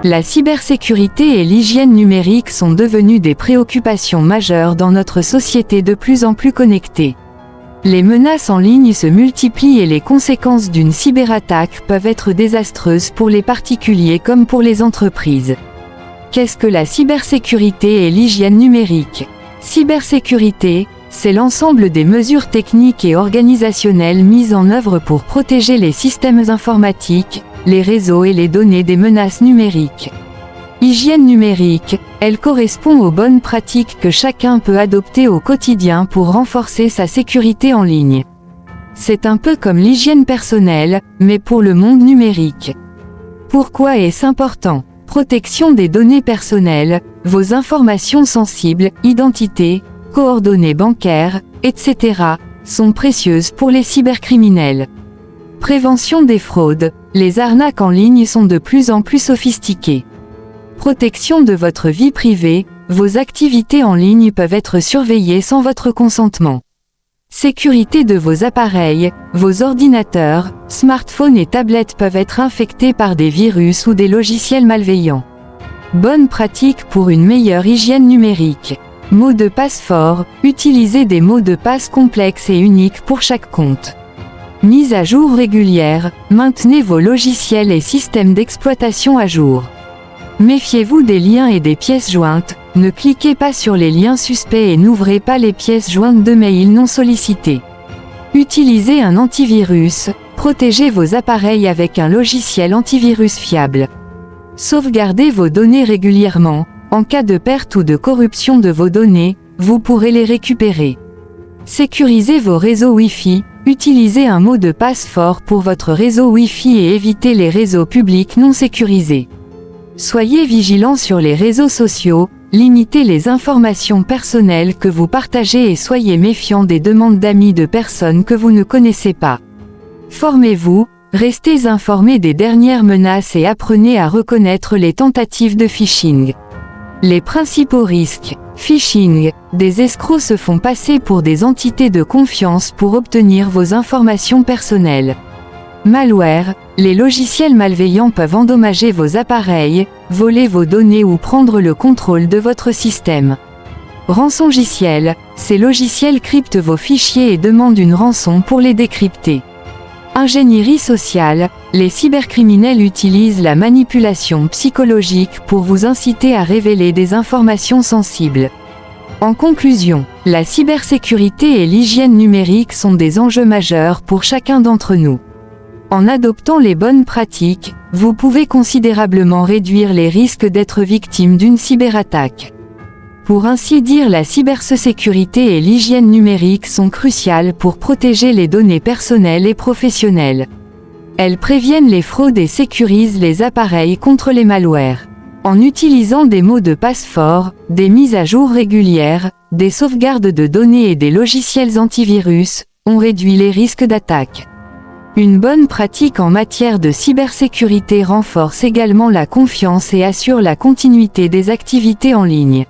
La cybersécurité et l'hygiène numérique sont devenues des préoccupations majeures dans notre société de plus en plus connectée. Les menaces en ligne se multiplient et les conséquences d'une cyberattaque peuvent être désastreuses pour les particuliers comme pour les entreprises. Qu'est-ce que la cybersécurité et l'hygiène numérique ? Cybersécurité, c'est l'ensemble des mesures techniques et organisationnelles mises en œuvre pour protéger les systèmes informatiques, les réseaux et les données des menaces numériques. Hygiène numérique, elle correspond aux bonnes pratiques que chacun peut adopter au quotidien pour renforcer sa sécurité en ligne. C'est un peu comme l'hygiène personnelle, mais pour le monde numérique. Pourquoi est-ce important ? Protection des données personnelles, vos informations sensibles, identité, coordonnées bancaires, etc., sont précieuses pour les cybercriminels. Prévention des fraudes, les arnaques en ligne sont de plus en plus sophistiquées. Protection de votre vie privée, vos activités en ligne peuvent être surveillées sans votre consentement. Sécurité de vos appareils, vos ordinateurs, smartphones et tablettes peuvent être infectés par des virus ou des logiciels malveillants. Bonne pratique pour une meilleure hygiène numérique. Mots de passe forts, utilisez des mots de passe complexes et uniques pour chaque compte. Mise à jour régulière, maintenez vos logiciels et systèmes d'exploitation à jour. Méfiez-vous des liens et des pièces jointes, ne cliquez pas sur les liens suspects et n'ouvrez pas les pièces jointes de mails non sollicités. Utilisez un antivirus, protégez vos appareils avec un logiciel antivirus fiable. Sauvegardez vos données régulièrement, en cas de perte ou de corruption de vos données, vous pourrez les récupérer. Sécurisez vos réseaux Wi-Fi, utilisez un mot de passe fort pour votre réseau Wi-Fi et évitez les réseaux publics non sécurisés. Soyez vigilants sur les réseaux sociaux, limitez les informations personnelles que vous partagez et soyez méfiants des demandes d'amis de personnes que vous ne connaissez pas. Formez-vous, restez informés des dernières menaces et apprenez à reconnaître les tentatives de phishing. Les principaux risques. Phishing, des escrocs se font passer pour des entités de confiance pour obtenir vos informations personnelles. Malware, les logiciels malveillants peuvent endommager vos appareils, voler vos données ou prendre le contrôle de votre système. Rançongiciel, ces logiciels cryptent vos fichiers et demandent une rançon pour les décrypter. Ingénierie sociale, les cybercriminels utilisent la manipulation psychologique pour vous inciter à révéler des informations sensibles. En conclusion, la cybersécurité et l'hygiène numérique sont des enjeux majeurs pour chacun d'entre nous. En adoptant les bonnes pratiques, vous pouvez considérablement réduire les risques d'être victime d'une cyberattaque. Pour ainsi dire, la cybersécurité et l'hygiène numérique sont cruciales pour protéger les données personnelles et professionnelles. Elles préviennent les fraudes et sécurisent les appareils contre les malwares. En utilisant des mots de passe forts, des mises à jour régulières, des sauvegardes de données et des logiciels antivirus, on réduit les risques d'attaque. Une bonne pratique en matière de cybersécurité renforce également la confiance et assure la continuité des activités en ligne.